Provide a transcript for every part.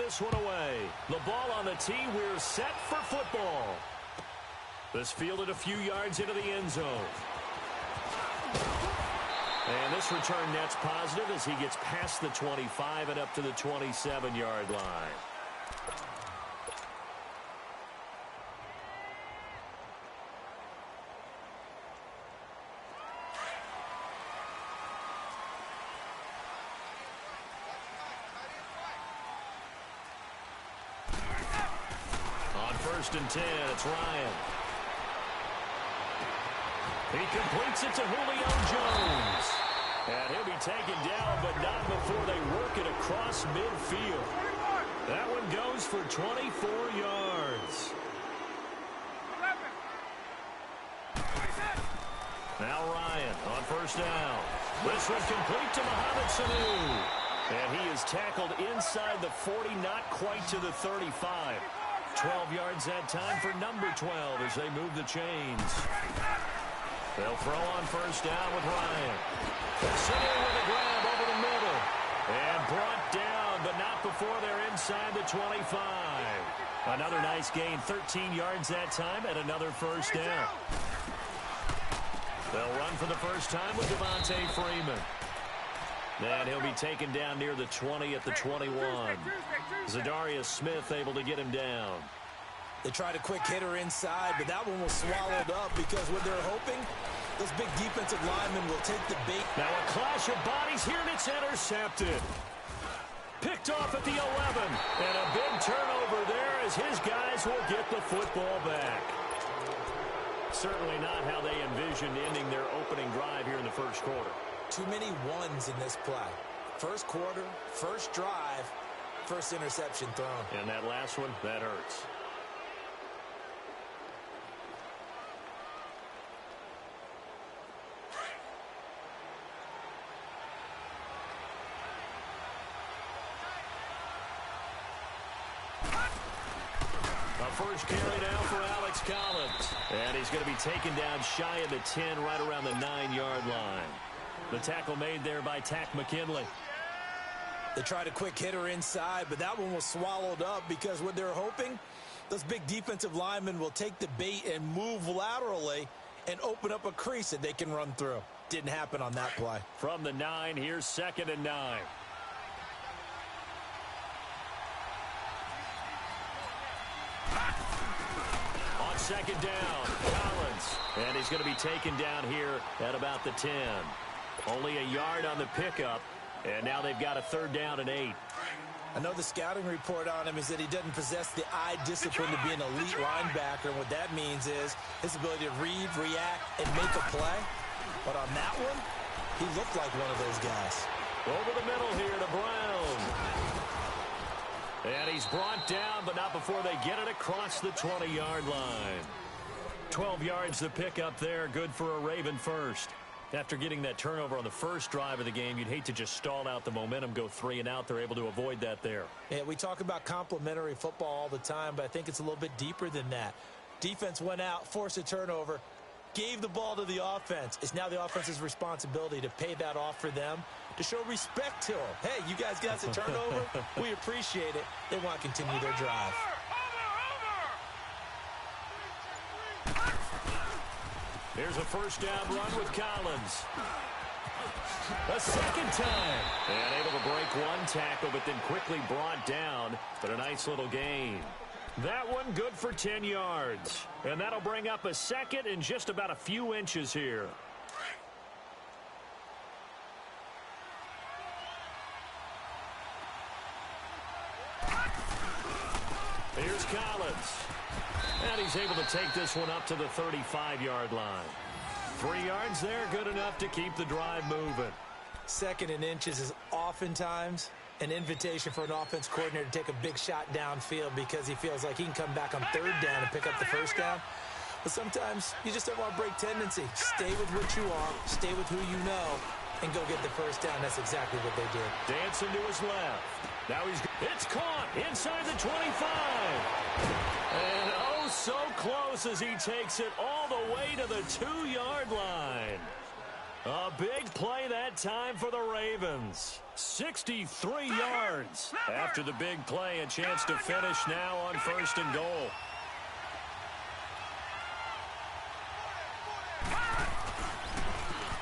this one away. The ball on the tee. We're set for football. This fielded a few yards into the end zone. And this return net's positive as he gets past the 25 and up to the 27-yard line. On 1st and 10, it's Ryan. He completes it to Julio Jones. And he'll be taken down, but not before they work it across midfield. That one goes for 24 yards. Now Ryan on 1st down. This one complete to Mohamed Sanu. And he is tackled inside the 40, not quite to the 35. 12 yards that time for number 12 as they move the chains. They'll throw on 1st down with Ryan. Sanu with a grab over the middle. And brought down, but not before they're inside the 25. Another nice gain, 13 yards that time, and another 1st down. They'll run for the first time with Devontae Freeman. And he'll be taken down near the 20 at the 21. Zadarius Smith able to get him down. They tried a quick hitter inside, but that one was swallowed up because what they're hoping, those big defensive linemen will take the bait. Now a clash of bodies here, and it's intercepted. Picked off at the 11. And a big turnover there as his guys will get the football back. Certainly not how they envisioned ending their opening drive here in the first quarter. Too many ones in this play. First quarter, first drive, first interception thrown. And that last one, that hurts. First carry now for Alex Collins. And he's going to be taken down shy of the 10, right around the 9-yard line. The tackle made there by Tack McKinley. They tried a quick hitter inside, but that one was swallowed up because what they're hoping, those big defensive linemen will take the bait and move laterally and open up a crease that they can run through. Didn't happen on that play. From the 9, here's 2nd and 9. On 2nd down, Collins. And he's going to be taken down here at about the 10. Only a yard on the pickup. And now they've got a 3rd down and 8. I know the scouting report on him is that he doesn't possess the eye discipline to be an elite linebacker. And what that means is his ability to read, react, and make a play. But on that one, he looked like one of those guys. Over the middle here to Brown. And he's brought down, but not before they get it across the 20-yard line. 12 yards to pick up there, good for a Raven first. After getting that turnover on the first drive of the game, you'd hate to just stall out the momentum, go 3 and out. They're able to avoid that there. Yeah, we talk about complementary football all the time, but I think it's a little bit deeper than that. Defense went out, forced a turnover, gave the ball to the offense. It's now the offense's responsibility to pay that off for them, to show respect to them. Hey, you guys got a turnover? We appreciate it. They want to continue their drive. Here's a first down run with Collins. A second time. And able to break one tackle, but then quickly brought down. But a nice little gain. That one good for 10 yards. And that'll bring up a 2nd and just about a few inches here. Here's Collins. And he's able to take this one up to the 35-yard line. 3 yards there, good enough to keep the drive moving. 2nd and inches is oftentimes an invitation for an offense coordinator to take a big shot downfield because he feels like he can come back on 3rd down and pick up the first down. But sometimes you just don't want to break tendency. Stay with what you are, stay with who you know, and go get the first down. That's exactly what they did. Dancing to his left. Now it's caught inside the 25. And oh, so close as he takes it all the way to the 2-yard line. A big play that time for the Ravens. 63 yards. After the big play, a chance to finish now on 1st and goal.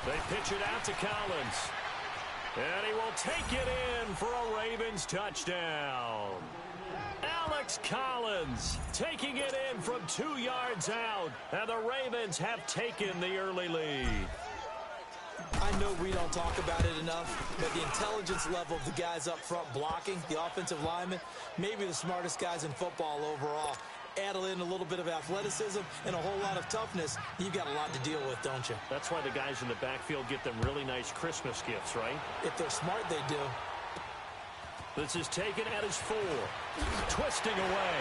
They pitch it out to Collins. And he will take it in for a Ravens touchdown. Alex Collins taking it in from 2 yards out. And the Ravens have taken the early lead. I know we don't talk about it enough, but the intelligence level of the guys up front blocking, the offensive linemen, maybe the smartest guys in football overall. Add in a little bit of athleticism and a whole lot of toughness, you've got a lot to deal with, don't you? That's why the guys in the backfield get them really nice Christmas gifts, right? If they're smart, they do. This is taken at his 4. Twisting away.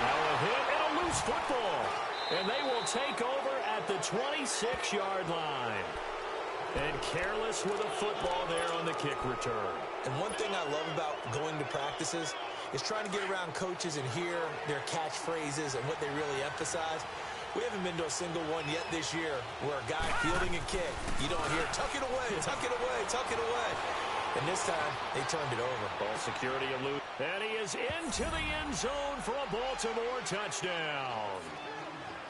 Now a hit and a loose football. And they will take over at the 26-yard line. And careless with a football there on the kick return. And one thing I love about going to practices is trying to get around coaches and hear their catchphrases and what they really emphasize. We haven't been to a single one yet this year where a guy fielding a kick, you don't hear, tuck it away, tuck it away, tuck it away. And this time, they turned it over. Ball security elude. And he is into the end zone for a Baltimore touchdown.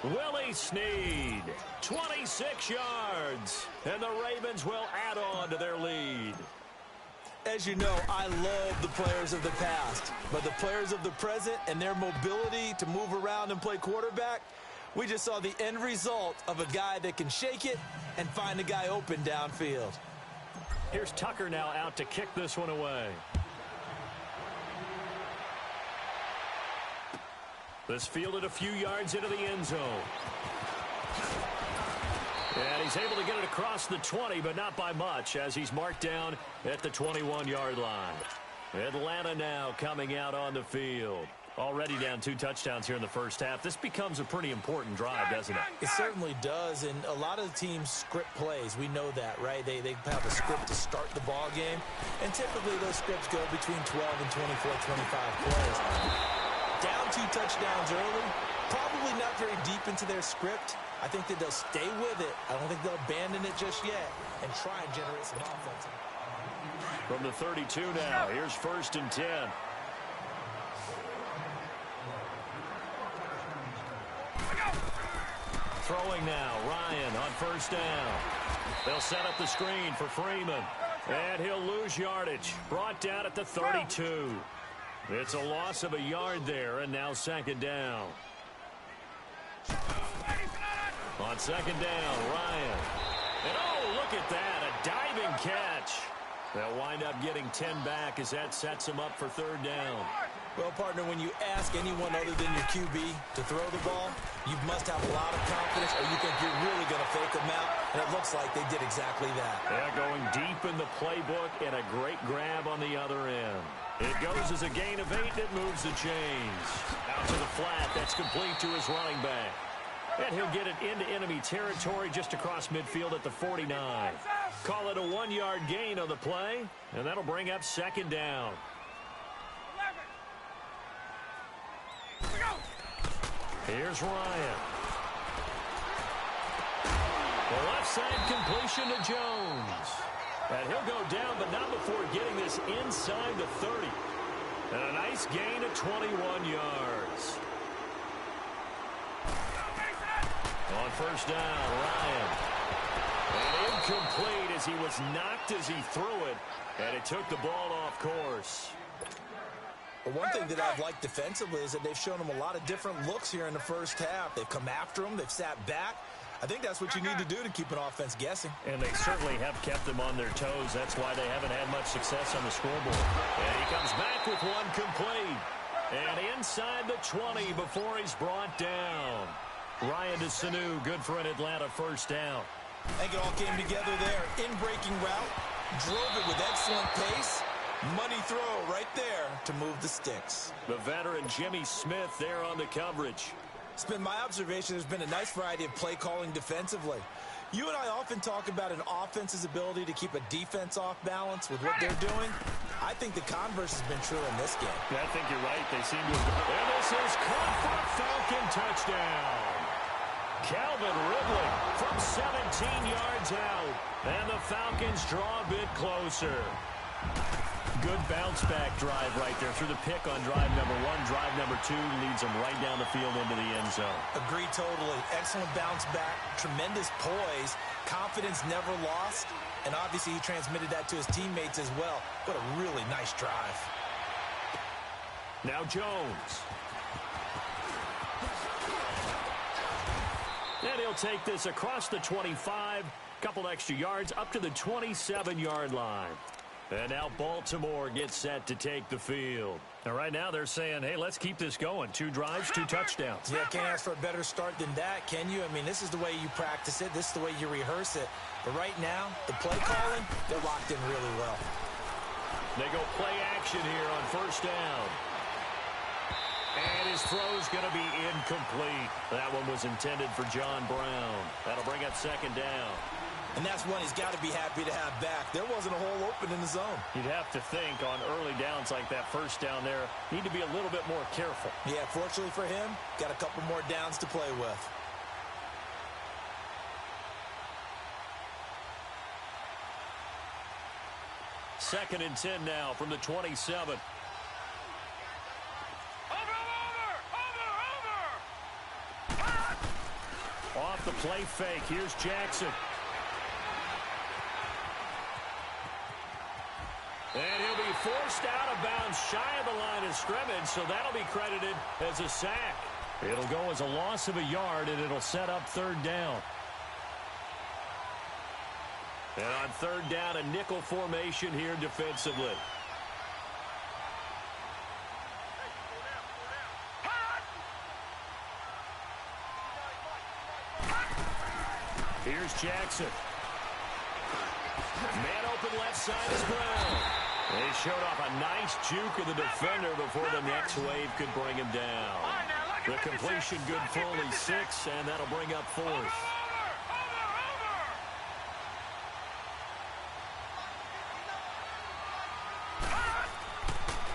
Willie Snead, 26 yards. And the Ravens will add on to their lead. As you know, I love the players of the past, but the players of the present and their mobility to move around and play quarterback, we just saw the end result of a guy that can shake it and find a guy open downfield. Here's Tucker now out to kick this one away. This fielded a few yards into the end zone. And he's able to get it across the 20, but not by much, as he's marked down at the 21-yard line. Atlanta now coming out on the field. Already down 2 touchdowns here in the first half. This becomes a pretty important drive, doesn't it? It certainly does, and a lot of the teams script plays. We know that, right? They have a script to start the ball game, and typically those scripts go between 12 and 24, 25 plays. Down 2 touchdowns early, probably not very deep into their script. I think that they'll stay with it. I don't think they'll abandon it just yet and try and generate some offense. From the 32 now, here's 1st and 10. Throwing now, Ryan on 1st down. They'll set up the screen for Freeman. And he'll lose yardage. Brought down at the 32. It's a loss of a yard there, and now 2nd down. On 2nd down, Ryan. And oh, look at that, a diving catch. They'll wind up getting 10 back as that sets them up for 3rd down. Well, partner, when you ask anyone other than your QB to throw the ball, you must have a lot of confidence or you think you're really going to fake them out, and it looks like they did exactly that. Yeah, going deep in the playbook and a great grab on the other end. It goes as a gain of 8, and it moves the chains. Out to the flat, that's complete to his running back. And he'll get it into enemy territory just across midfield at the 49. Call it a 1-yard gain on the play, and that'll bring up 2nd down. Here's Ryan. The left side completion to Jones. And he'll go down, but not before getting this inside the 30. And a nice gain of 21 yards. On 1st down, Ryan. And incomplete as he was knocked as he threw it. And it took the ball off course. Well, one thing that I've liked defensively is that they've shown them a lot of different looks here in the first half. They've come after them. They've sat back. I think that's what you need to do to keep an offense guessing. And they certainly have kept them on their toes. That's why they haven't had much success on the scoreboard. And he comes back with one complete. And inside the 20 before he's brought down. Ryan to ZeNo, good for an Atlanta 1st down. I think it all came together there. In-breaking route, drove it with excellent pace. Money throw right there to move the sticks. The veteran Jimmy Smith there on the coverage. It's been my observation there's been a nice variety of play calling defensively. You and I often talk about an offense's ability to keep a defense off balance with what they're doing. I think the converse has been true in this game. Yeah, I think you're right. They seem to have... And this is caught for a Falcon touchdown. Calvin Ridley from 17 yards out. And the Falcons draw a bit closer. Good bounce-back drive right there through the pick on drive number 1. Drive number 2 leads them right down the field into the end zone. Agree totally. Excellent bounce-back, tremendous poise, confidence never lost, and obviously he transmitted that to his teammates as well. What a really nice drive. Now Jones. And he'll take this across the 25, couple extra yards up to the 27-yard line. And now Baltimore gets set to take the field. And right now they're saying, hey, let's keep this going. 2 drives, 2 touchdowns. Yeah, can't ask for a better start than that, can you? I mean, this is the way you practice it. This is the way you rehearse it. But right now, the play calling, they're locked in really well. They go play action here on first down. And his throw's going to be incomplete. That one was intended for John Brown. That'll bring up second down. And that's one he's got to be happy to have back. There wasn't a hole open in the zone. You'd have to think on early downs like that first down there, need to be a little bit more careful. Yeah, fortunately for him, got a couple more downs to play with. Second and 10 now from the 27. Off the play fake, here's Jackson. And he'll be forced out of bounds shy of the line of scrimmage, so that'll be credited as a sack. It'll go as a loss of a yard, and it'll set up third down. And on third down, a nickel formation here defensively. Here's Jackson. Man open left side is Brown. They showed off a nice juke of the defender before the next wave could bring him down. The completion good for only 6, and that'll bring up 4th.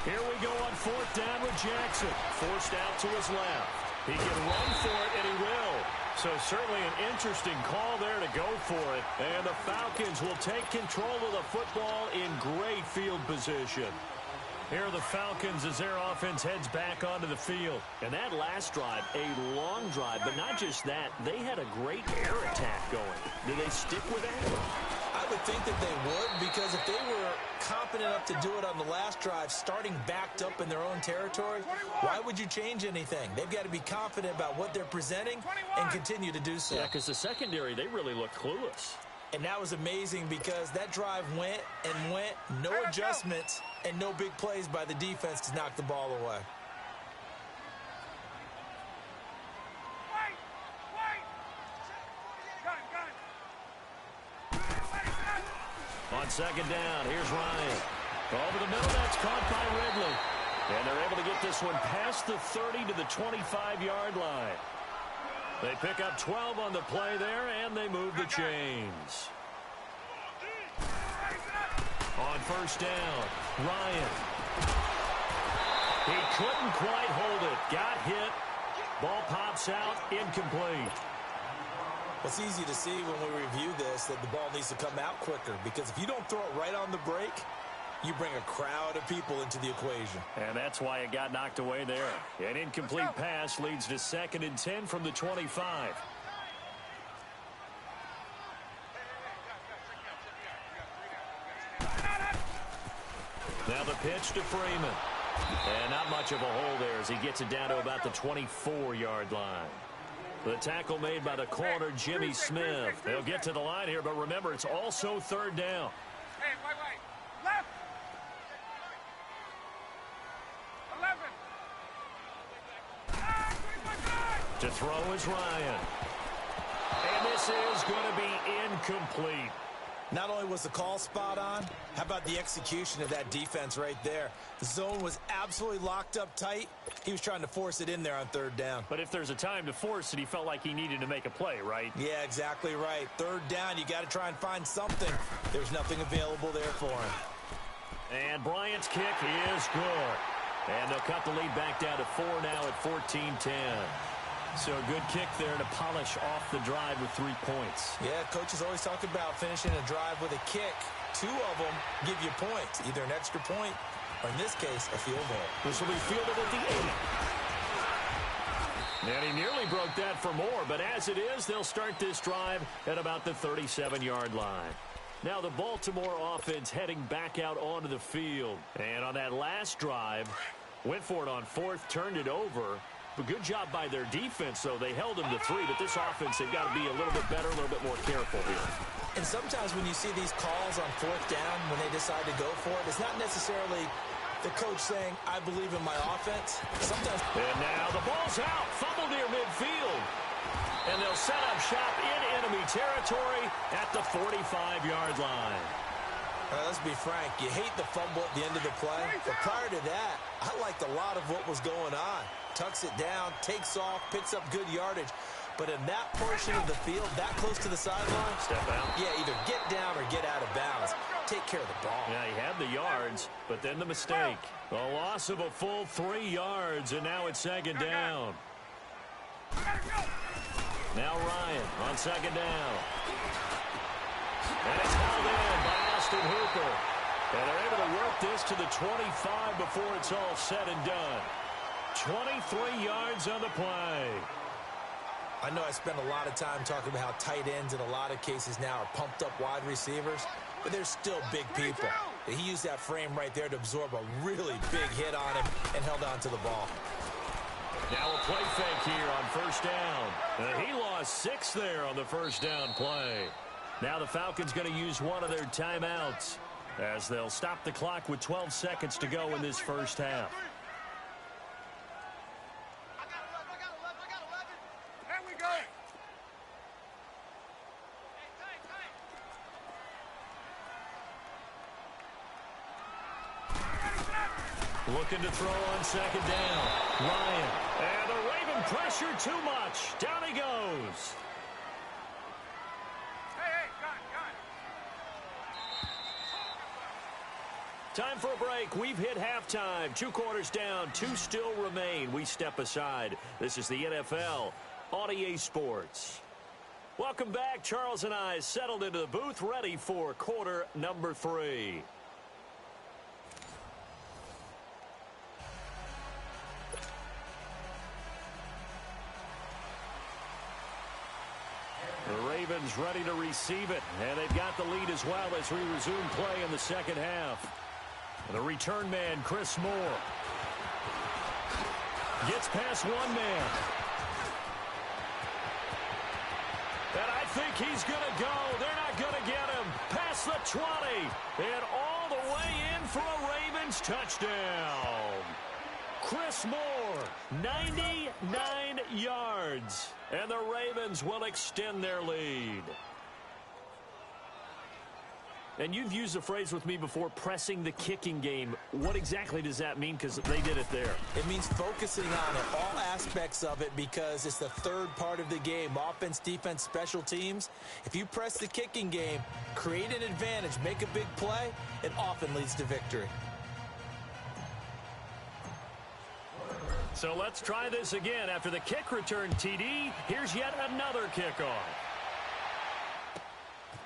Here we go on fourth down with Jackson. Forced out to his left. He can run for it, and he will. So certainly an interesting call there to go for it. And the Falcons will take control of the football in great field position. Here are the Falcons as their offense heads back onto the field. And that last drive, a long drive, but not just that. They had a great air attack going. Do they stick with that? I would think that they would, because if they were competent enough to do it on the last drive, starting backed up in their own territory, why would you change anything? They've got to be confident about what they're presenting and continue to do so. Yeah, because the secondary, they really look clueless. And that was amazing because that drive went and went, no adjustments, and no big plays by the defense to knock the ball away. On second down, here's Ryan. Over the middle, that's caught by Ridley. And they're able to get this one past the 30 to the 25-yard line. They pick up 12 on the play there, and they move the chains. On first down, Ryan. He couldn't quite hold it. Got hit. Ball pops out, incomplete. It's easy to see when we review this that the ball needs to come out quicker, because if you don't throw it right on the break, you bring a crowd of people into the equation. And that's why it got knocked away there. An incomplete pass leads to second and 10 from the 25. Now the pitch to Freeman. And not much of a hole there as he gets it down to about the 24-yard line. The tackle made by the corner, Jimmy Smith. They'll get to the line here, but remember, it's also third down. Hey, wait. Left. 11. To throw is Ryan. And this is going to be incomplete. Not only was the call spot on, how about the execution of that defense right there? The zone was absolutely locked up tight. He was trying to force it in there on third down. But if there's a time to force it, he felt like he needed to make a play, right? Yeah, exactly right. Third down, you got to try and find something. There's nothing available there for him. And Bryant's kick is good. And they'll cut the lead back down to 4 now at 14-10. So a good kick there to polish off the drive with 3 points. Yeah, coaches always talk about finishing a drive with a kick. 2 of them give you points, either an extra point or, in this case, a field goal. This will be fielded at the 8. And he nearly broke that for more, but as it is, they'll start this drive at about the 37-yard line. Now the Baltimore offense heading back out onto the field. And on that last drive, went for it on 4th, turned it over. But good job by their defense, though. They held them to 3, but this offense, they've got to be a little bit better, a little bit more careful here. And sometimes when you see these calls on 4th down, when they decide to go for it, it's not necessarily the coach saying, I believe in my offense. Sometimes. And now the ball's out. Fumble near midfield. And they'll set up shop in enemy territory at the 45-yard line. Let's be frank. You hate the fumble at the end of the play. But prior to that, I liked a lot of what was going on. Tucks it down, takes off, picks up good yardage. But in that portion of the field, that close to the sideline, step out. Yeah, either get down or get out of bounds. Take care of the ball. Yeah, he had the yards, but then the mistake. A loss of a full 3 yards, and now it's 2nd down. Now Ryan on 2nd down. And it's hauled in by Austin Hooper. And they're able to work this to the 25 before it's all said and done. 23 yards on the play. I know I spend a lot of time talking about how tight ends in a lot of cases now are pumped up wide receivers, but they're still big people. He used that frame right there to absorb a really big hit on him and held on to the ball. Now a play fake here on 1st down. He lost 6 there on the 1st down play. Now the Falcons going to use one of their timeouts as they'll stop the clock with 12 seconds to go in this 1st half. Looking to throw on 2nd down. Ryan. And the Raven pressure too much. Down he goes. Time for a break. We've hit halftime. 2 quarters down. 2 still remain. We step aside. This is the NFL on EA Sports. Welcome back. Charles and I settled into the booth, ready for quarter number 3. The Ravens ready to receive it, and they've got the lead as well as we resume play in the 2nd half. The return man, Chris Moore, gets past 1 man. And I think he's going to go. They're not going to get him. Past the 20. And all the way in for a Ravens touchdown. Chris Moore, 99 yards. And the Ravens will extend their lead. And you've used the phrase with me before, pressing the kicking game. What exactly does that mean? Because they did it there. It means focusing on it, all aspects of it, because it's the 3rd part of the game. Offense, defense, special teams. If you press the kicking game, create an advantage, make a big play, it often leads to victory. So let's try this again. After the kick return, TD, here's yet another kickoff.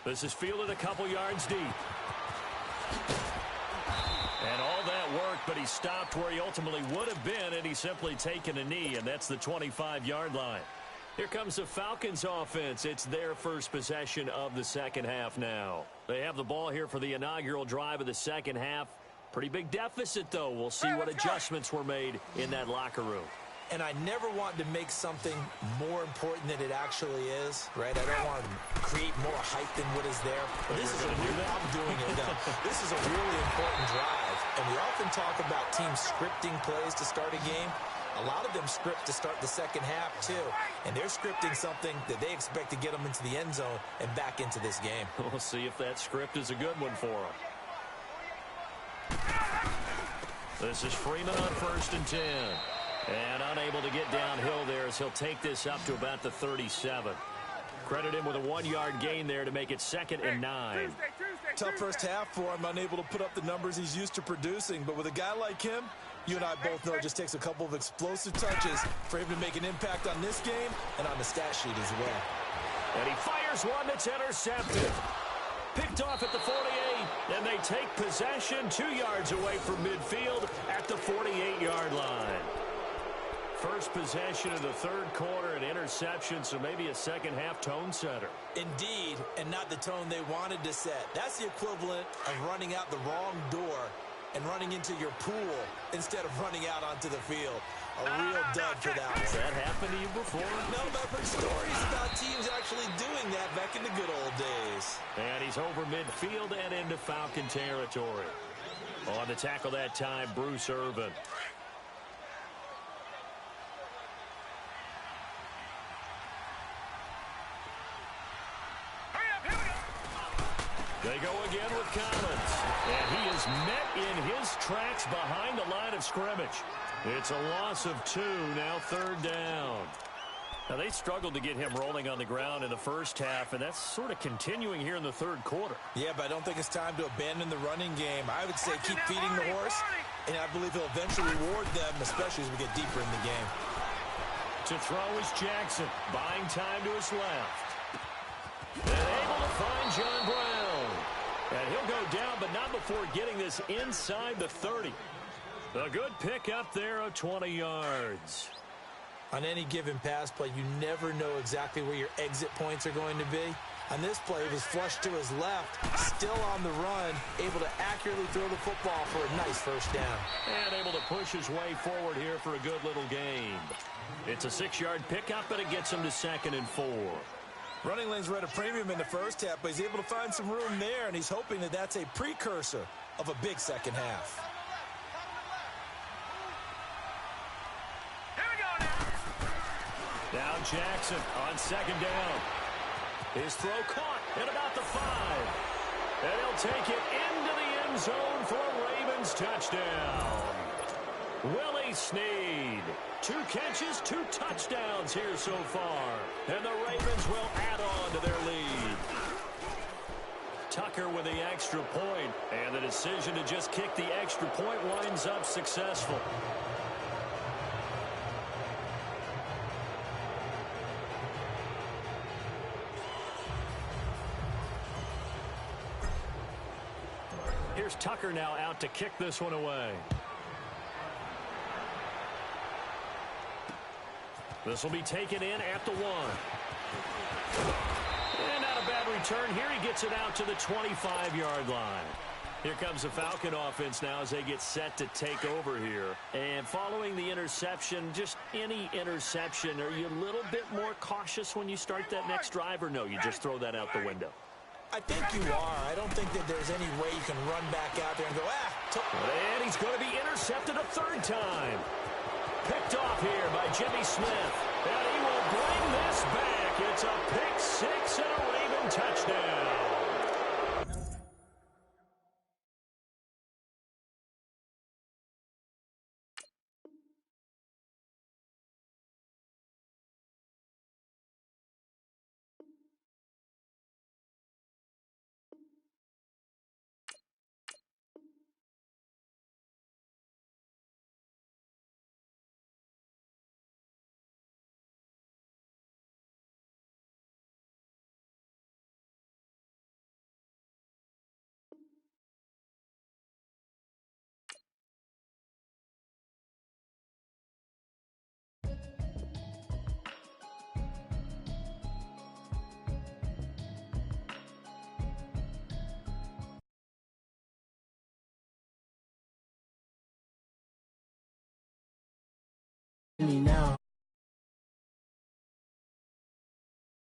This is fielded a couple yards deep. And all that worked, but he stopped where he ultimately would have been, and he's simply taken a knee, and that's the 25-yard line. Here comes the Falcons offense. It's their first possession of the 2nd half now. They have the ball here for the inaugural drive of the 2nd half. Pretty big deficit, though. We'll see what adjustments were made in that locker room. And I never want to make something more important than it actually is, right? I don't want to create more hype than what is there. But this is I'm doing it now. This is a really important drive. And we often talk about teams scripting plays to start a game. A lot of them script to start the 2nd half, too. And they're scripting something that they expect to get them into the end zone and back into this game. We'll see if that script is a good one for them. This is Freeman on 1st and 10. And unable to get downhill there as he'll take this up to about the 37. Credit him with a 1-yard gain there to make it 2nd and 9. Tough first half for him, unable to put up the numbers he's used to producing. But with a guy like him, You and I both know it just takes a couple of explosive touches for him to make an impact on this game and on the stat sheet as well. And he fires one that's intercepted. Picked off at the 48, and they take possession 2 yards away from midfield at the 48-yard line. First possession of the third quarter, an interception, so maybe a second-half tone setter. Indeed, and not the tone they wanted to set. That's the equivalent of running out the wrong door and running into your pool instead of running out onto the field. A real dud for that one. Has that happened to you before? No, but I've heard stories about teams actually doing that back in the good old days. And he's over midfield and into Falcon territory. On the tackle that time, Bruce Irvin. They go again with Collins. And he is met in his tracks behind the line of scrimmage. It's a loss of 2, now third down. Now, they struggled to get him rolling on the ground in the first half, and that's sort of continuing here in the third quarter. Yeah, but I don't think it's time to abandon the running game. I would say keep feeding the horse, and I believe he'll eventually reward them, especially as we get deeper in the game. To throw is Jackson, buying time to his left. And able to find John Brown. And he'll go down, but not before getting this inside the 30. A good pick up there of 20 yards. On any given pass play, you never know exactly where your exit points are going to be. On this play, it was flushed to his left, still on the run, able to accurately throw the football for a nice first down. And able to push his way forward here for a good little gain. It's a 6-yard pickup, but it gets him to 2nd and 4. Running lanes were at a premium in the first half, but he's able to find some room there, and he's hoping that that's a precursor of a big second half. Now Jackson on 2nd down. His throw caught at about the 5. And he'll take it into the end zone for a Ravens touchdown. Willie Snead. 2 catches, 2 touchdowns here so far. And the Ravens will add on to their lead. Tucker with the extra point. And the decision to just kick the extra point winds up successful. Here's Tucker now out to kick this one away. This will be taken in at the 1. And not a bad return here. He gets it out to the 25-yard line. Here comes the Falcon offense now as they get set to take over here. And following the interception, just any interception, are you a little bit more cautious when you start that next drive, or no, you just throw that out the window? I think you are. I don't think that there's any way you can run back out there and go, And he's going to be intercepted a 3rd time. Picked off here by Jimmy Smith. And he will bring this back. It's a pick 6 and a Raven touchdown. Me now.